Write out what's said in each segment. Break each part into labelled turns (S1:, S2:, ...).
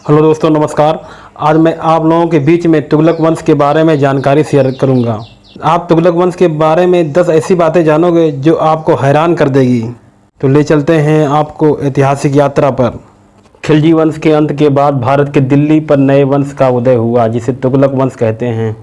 S1: Hello दोस्तों, नमस्कार। आज मैं आप लोगों के बीच में तुगलक वंश के बारे में जानकारी शेयर करूंगा। आप तुगलक वंश के बारे में 10 ऐसी बातें जानोगे जो आपको हैरान कर देगी। तो ले चलते हैं आपको ऐतिहासिक यात्रा पर। खिलजी वंश के अंत के बाद भारत के दिल्ली पर नए वंश का उदय हुआ, जिसे तुगलक वंश कहते हैं।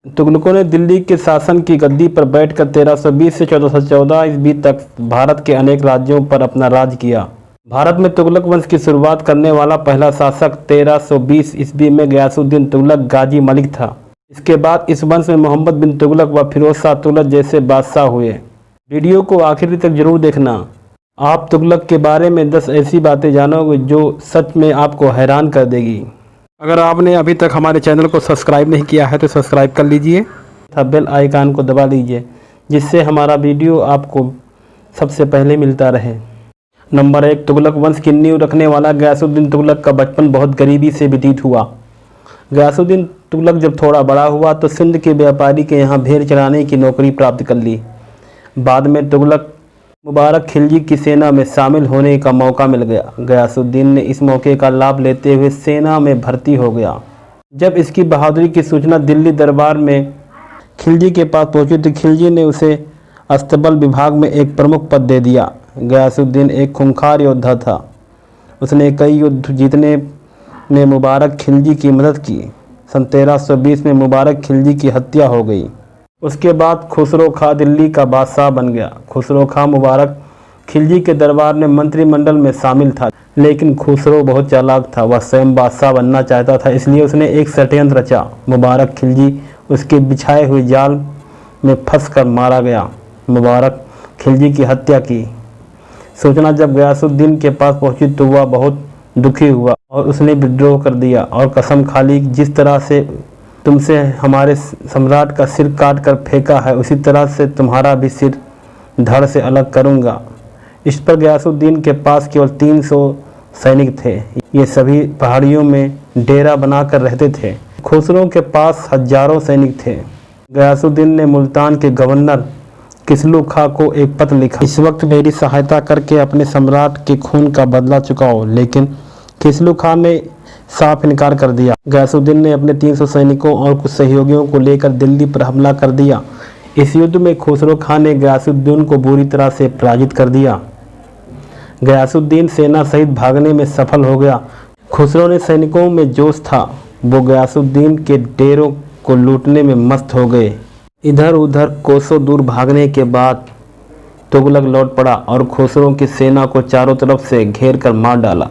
S1: तुगलकों ने दिल्ली के शासन की गद्दी पर बैठकर 1320 से 1414 ईस्वी तक भारत के अनेक राज्यों पर अपना राज किया। भारत में तुगलक वंश की शुरुआत करने वाला पहला शासक 1320 ईस्वी में गयासुद्दीन तुगलक गाजी मलिक था। इसके बाद इस वंश में मोहम्मद बिन तुगलक व फिरोज शाह तुगलक जैसे बादशाह हुए। वीडियो को आखिरी तक जरूर देखना। आप तुगलक के बारे में 10 ऐसी बातें जानोगे जो सच में आपको हैरान कर देगी। अगर आपने अभी तक हमारे चैनल को सब्सक्राइब नहीं किया है तो सब्सक्राइब कर लीजिए तथा बेल आइकन को दबा लीजिए, जिससे हमारा वीडियो आपको सबसे पहले मिलता रहे। नंबर 1, तुगलक वंश की नींव रखने वाला गयासुद्दीन तुगलक का बचपन बहुत गरीबी से व्यतीत हुआ। गयासुद्दीन तुगलक जब थोड़ा बड़ा हुआ तो सिंध के व्यापारी के यहाँ भेड़ चराने की नौकरी प्राप्त कर ली। बाद में तुगलक मुबारक खिलजी की सेना में शामिल होने का मौका मिल गया। गयासुद्दीन ने इस मौके का लाभ लेते हुए सेना में भर्ती हो गया। जब इसकी बहादुरी की सूचना दिल्ली दरबार में खिलजी के पास पहुंची तो खिलजी ने उसे अस्तबल विभाग में एक प्रमुख पद दे दिया। गयासुद्दीन एक खूंखार योद्धा था। उसने कई युद्ध जीतने में मुबारक खिलजी की मदद की। सन 1320 में मुबारक खिलजी की हत्या हो गई। उसके बाद खुसरो खां दिल्ली का बादशाह बन गया। खुसरो खां मुबारक खिलजी के दरबार में मंत्रिमंडल में शामिल था, लेकिन खुसरो बहुत चालाक था। वह स्वयं बादशाह बनना चाहता था, इसलिए उसने एक षड्यंत्र रचा। मुबारक खिलजी उसके बिछाए हुए जाल में फंसकर मारा गया। मुबारक खिलजी की हत्या की सूचना जब गयासुद्दीन के पास पहुंची तो वह बहुत दुखी हुआ और उसने विद्रोह कर दिया और कसम खा ली, जिस तरह से तुमसे हमारे सम्राट का सिर काट कर फेंका है, उसी तरह से तुम्हारा भी सिर धड़ से अलग करूंगा। इस पर गयासुद्दीन के पास केवल 300 सैनिक थे। ये सभी पहाड़ियों में डेरा बनाकर रहते थे। खुसरो के पास हजारों सैनिक थे। गयासुद्दीन ने मुल्तान के गवर्नर किसलू खां को एक पत्र लिखा, इस वक्त मेरी सहायता करके अपने सम्राट के खून का बदला चुकाओ। लेकिन किसलू खां ने साफ इनकार कर दिया। गयासुद्दीन ने अपने 300 सैनिकों और कुछ सहयोगियों को लेकर दिल्ली पर हमला कर दिया। इस युद्ध में खुसरो खां ने गयासुद्दीन को बुरी तरह से पराजित कर दिया। गयासुद्दीन सेना सहित भागने में सफल हो गया। खुसरो ने सैनिकों में जोश था, वो गयासुद्दीन के डेरों को लूटने में मस्त हो गए। इधर उधर कोसों दूर भागने के बाद तुगलक लौट पड़ा और खुसरो की सेना को चारों तरफ से घेर कर मार डाला।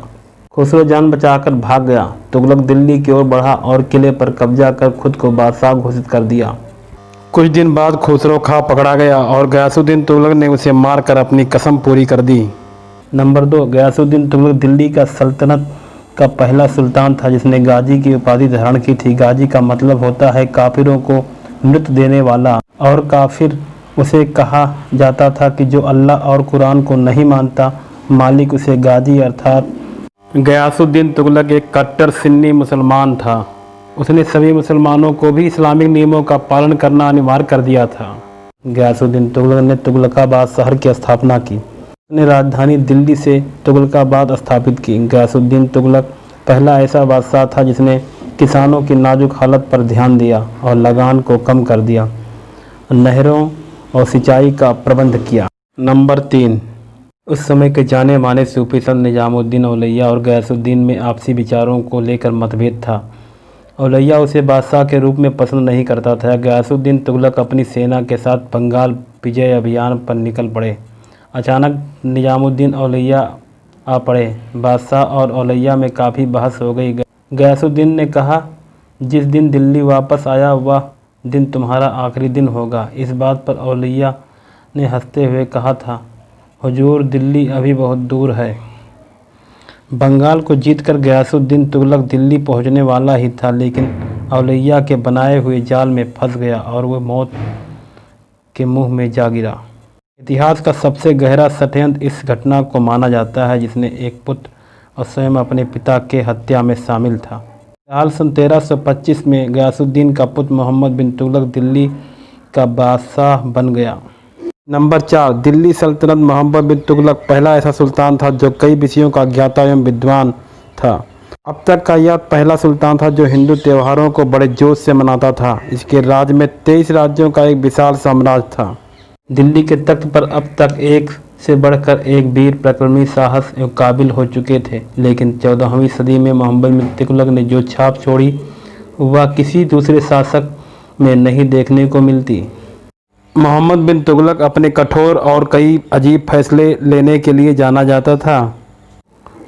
S1: खुसरो जान बचाकर भाग गया। तुगलक दिल्ली की ओर बढ़ा और किले पर कब्जा कर खुद को बादशाह घोषित कर दिया। कुछ दिन बाद खुसरो खां पकड़ा गया और गयासुद्दीन तुगलक ने उसे मारकर अपनी कसम पूरी कर दी। नंबर 2, गयासुद्दीन तुगलक दिल्ली का सल्तनत का पहला सुल्तान था जिसने गाजी की उपाधि धारण की थी। गाजी का मतलब होता है काफिरों को मृत्यु देने वाला, और काफिर उसे कहा जाता था कि जो अल्लाह और कुरान को नहीं मानता। मालिक उसे गाजी अर्थात गयासुद्दीन तुगलक एक कट्टर सुन्नी मुसलमान था। उसने सभी मुसलमानों को भी इस्लामिक नियमों का पालन करना अनिवार्य कर दिया था। गयासुद्दीन तुगलक ने तुगलकाबाद शहर की स्थापना की। उसने राजधानी दिल्ली से तुगलकाबाद स्थापित की। गयासुद्दीन तुगलक पहला ऐसा बादशाह था जिसने किसानों की नाजुक हालत पर ध्यान दिया और लगान को कम कर दिया, नहरों और सिंचाई का प्रबंध किया। नंबर 3, उस समय के जाने माने सूफी संत निजामुद्दीन औलैया और गयासुद्दीन में आपसी विचारों को लेकर मतभेद था। औलैया उसे बादशाह के रूप में पसंद नहीं करता था। गयासुद्दीन तुगलक अपनी सेना के साथ बंगाल विजय अभियान पर निकल पड़े। अचानक निजामुद्दीन औलैया आ पड़े। बादशाह और औलैया में काफ़ी बहस हो गई। गयासुद्दीन ने कहा, जिस दिन दिल्ली वापस आया वह दिन तुम्हारा आखिरी दिन होगा। इस बात पर औलैया ने हंसते हुए कहा था, हुजूर, दिल्ली अभी बहुत दूर है। बंगाल को जीतकर गयासुद्दीन तुगलक दिल्ली पहुंचने वाला ही था, लेकिन औलैया के बनाए हुए जाल में फंस गया और वह मौत के मुंह में जा गिरा। इतिहास का सबसे गहरा षड्यंत्र इस घटना को माना जाता है जिसने एक पुत्र और स्वयं अपने पिता के हत्या में शामिल था। हाल सन 1325 में गयासुद्दीन का पुत्र मोहम्मद बिन तुगलक दिल्ली का बादशाह बन गया। नंबर 4, दिल्ली सल्तनत। मोहम्मद बिन तुगलक पहला ऐसा सुल्तान था जो कई विषयों का ज्ञाता एवं विद्वान था। अब तक का यह पहला सुल्तान था जो हिंदू त्योहारों को बड़े जोश से मनाता था। इसके राज में 23 राज्यों का एक विशाल साम्राज्य था। दिल्ली के तख्त पर अब तक एक से बढ़कर एक वीर पराक्रमी, साहस एवं काबिल हो चुके थे, लेकिन 14वीं सदी में मोहम्मद बिन तुगलक ने जो छाप छोड़ी वह किसी दूसरे शासक में नहीं देखने को मिलती। मोहम्मद बिन तुगलक अपने कठोर और कई अजीब फैसले लेने के लिए जाना जाता था।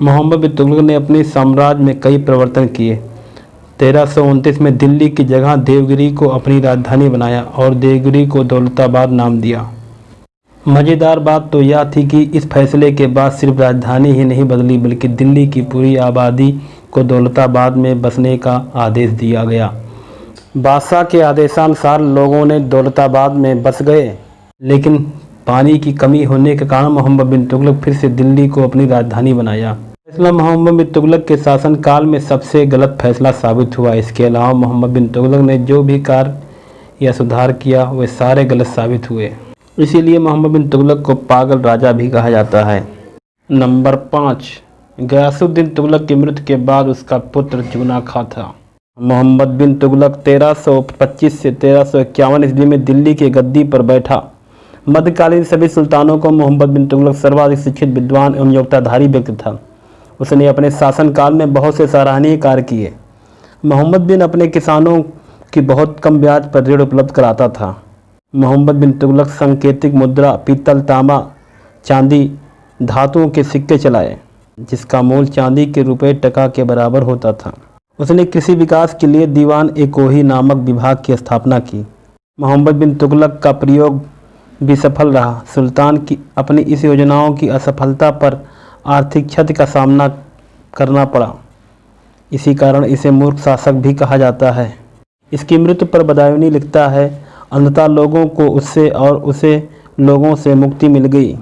S1: मोहम्मद बिन तुगलक ने अपने साम्राज्य में कई परिवर्तन किए। 1329 में दिल्ली की जगह देवगिरी को अपनी राजधानी बनाया और देवगिरी को दौलताबाद नाम दिया। मज़ेदार बात तो यह थी कि इस फैसले के बाद सिर्फ राजधानी ही नहीं बदली, बल्कि दिल्ली की पूरी आबादी को दौलताबाद में बसने का आदेश दिया गया। बादशाह के आदेशानुसार लोगों ने दौलताबाद में बस गए, लेकिन पानी की कमी होने के कारण मोहम्मद बिन तुगलक फिर से दिल्ली को अपनी राजधानी बनाया। फैसला मोहम्मद बिन तुगलक के शासनकाल में सबसे गलत फैसला साबित हुआ। इसके अलावा मोहम्मद बिन तुगलक ने जो भी कार्य या सुधार किया वे सारे गलत साबित हुए। इसीलिए मोहम्मद बिन तुगलक को पागल राजा भी कहा जाता है। नंबर 5, गयासुद्दीन तुगलक की मृत्यु के बाद उसका पुत्र जुगना खां था। मोहम्मद बिन तुगलक 1325 से 1351 ईस्वी में दिल्ली की गद्दी पर बैठा। मध्यकालीन सभी सुल्तानों को मोहम्मद बिन तुगलक सर्वाधिक शिक्षित, विद्वान एवं योग्यताधारी व्यक्ति था। उसने अपने शासनकाल में बहुत से सराहनीय कार्य किए। मोहम्मद बिन अपने किसानों की बहुत कम ब्याज पर ऋण उपलब्ध कराता था। मोहम्मद बिन तुगलक सांकेतिक मुद्रा, पीतल, तांबा, चांदी, धातुओं के सिक्के चलाए, जिसका मूल्य चांदी के रुपये टका के बराबर होता था। उसने कृषि विकास के लिए दीवान-ए-कोही नामक विभाग की स्थापना की। मोहम्मद बिन तुगलक का प्रयोग भी सफल रहा। सुल्तान की अपनी इस योजनाओं की असफलता पर आर्थिक क्षति का सामना करना पड़ा। इसी कारण इसे मूर्ख शासक भी कहा जाता है। इसकी मृत्यु पर बदायूनी लिखता है, अंततः लोगों को उससे और उसे लोगों से मुक्ति मिल गई।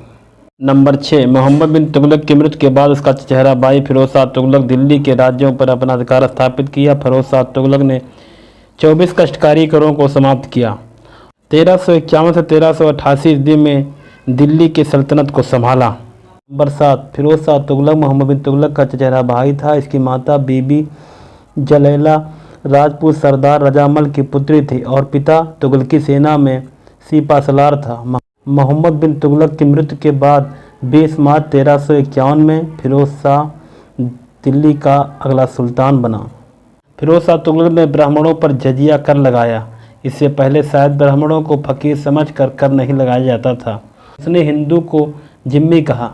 S1: नंबर 6, मोहम्मद बिन तुगलक की मृत्यु के बाद उसका चचेरा भाई फिरोज शाह तुगलक दिल्ली के राज्यों पर अपना अधिकार स्थापित किया। फिरोज शाह तुगलक ने 24 कष्टकारी करों को समाप्त किया। 1351 से 1388 ईस्वी में दिल्ली की सल्तनत को संभाला। नंबर 7, फिरोज शाह तुगलक मोहम्मद बिन तुगलक का चचेरा भाई था। इसकी माता बीबी जलैला राजपूत सरदार रजामल की पुत्री थी और पिता तुगलकी सेना में सिपाहसालार था। मोहम्मद बिन तुगलक की मृत्यु के बाद 20 मार्च 1351 में फिरोज शाह दिल्ली का अगला सुल्तान बना। फिरोज शाह तुगलक ने ब्राह्मणों पर जजिया कर लगाया। इससे पहले शायद ब्राह्मणों को फकीर समझकर कर नहीं लगाया जाता था। उसने हिंदू को जिम्मी कहा।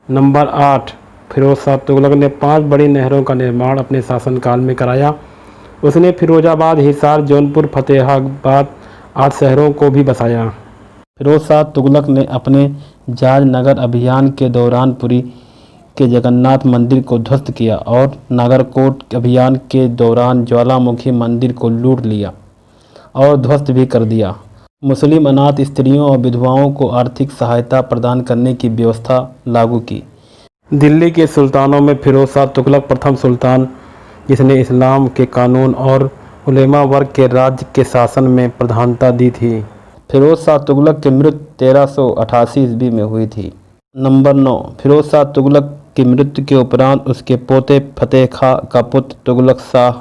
S1: नंबर 8, फिरोज शाह तुगलक ने 5 बड़ी नहरों का निर्माण अपने शासनकाल में कराया। उसने फिरोजाबाद, हिसार, जौनपुर, फतेहाबाद आदि शहरों को भी बसाया। फिरोज शाह तुगलक ने अपने जाजनगर अभियान के दौरान पुरी के जगन्नाथ मंदिर को ध्वस्त किया और नागरकोट अभियान के दौरान ज्वालामुखी मंदिर को लूट लिया और ध्वस्त भी कर दिया। मुस्लिम अनाथ स्त्रियों और विधवाओं को आर्थिक सहायता प्रदान करने की व्यवस्था लागू की। दिल्ली के सुल्तानों में फिरोज शाह तुगलक प्रथम सुल्तान जिसने इस्लाम के कानून और उलेमा वर्ग के राज्य के शासन में प्रधानता दी थी। फिरोज शाह तुगलक की मृत्यु 1388 ईस्वी में हुई थी। नंबर 9, फिरोज शाह तुगलक की मृत्यु के उपरांत उसके पोते फतेह खां का पुत्र तुगलक शाह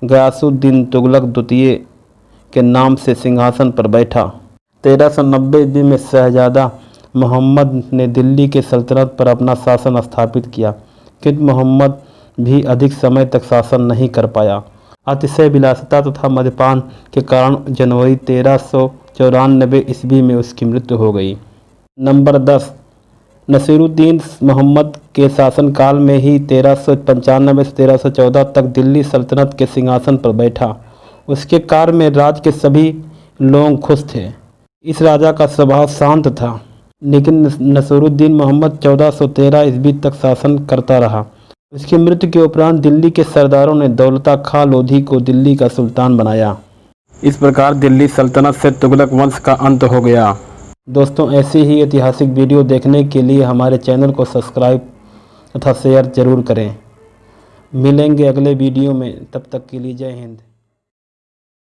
S1: गयासुद्दीन तुगलक द्वितीय के नाम से सिंहासन पर बैठा। 1390 ईस्वी में शहजादा मोहम्मद ने दिल्ली के सल्तनत पर अपना शासन स्थापित किया, किंतु मोहम्मद भी अधिक समय तक शासन नहीं कर पाया। अतिशय विलासिता तथा मद्यपान के कारण जनवरी 1394 ईस्वी में उसकी मृत्यु हो गई। नंबर 10, नसीरुद्दीन मोहम्मद के शासनकाल में ही 1395 से 1314 तक दिल्ली सल्तनत के सिंहासन पर बैठा। उसके कार्य में राज्य के सभी लोग खुश थे। इस राजा का स्वभाव शांत था, लेकिन नसीरुद्दीन मोहम्मद 1413 ईस्वी तक शासन करता रहा। उसकी मृत्यु के उपरांत दिल्ली के सरदारों ने दौलता खां लोधी को दिल्ली का सुल्तान बनाया। इस प्रकार दिल्ली सल्तनत से तुगलक वंश का अंत हो गया। दोस्तों, ऐसी ही ऐतिहासिक वीडियो देखने के लिए हमारे चैनल को सब्सक्राइब तथा शेयर जरूर करें। मिलेंगे अगले वीडियो में, तब तक के लिए जय हिंद।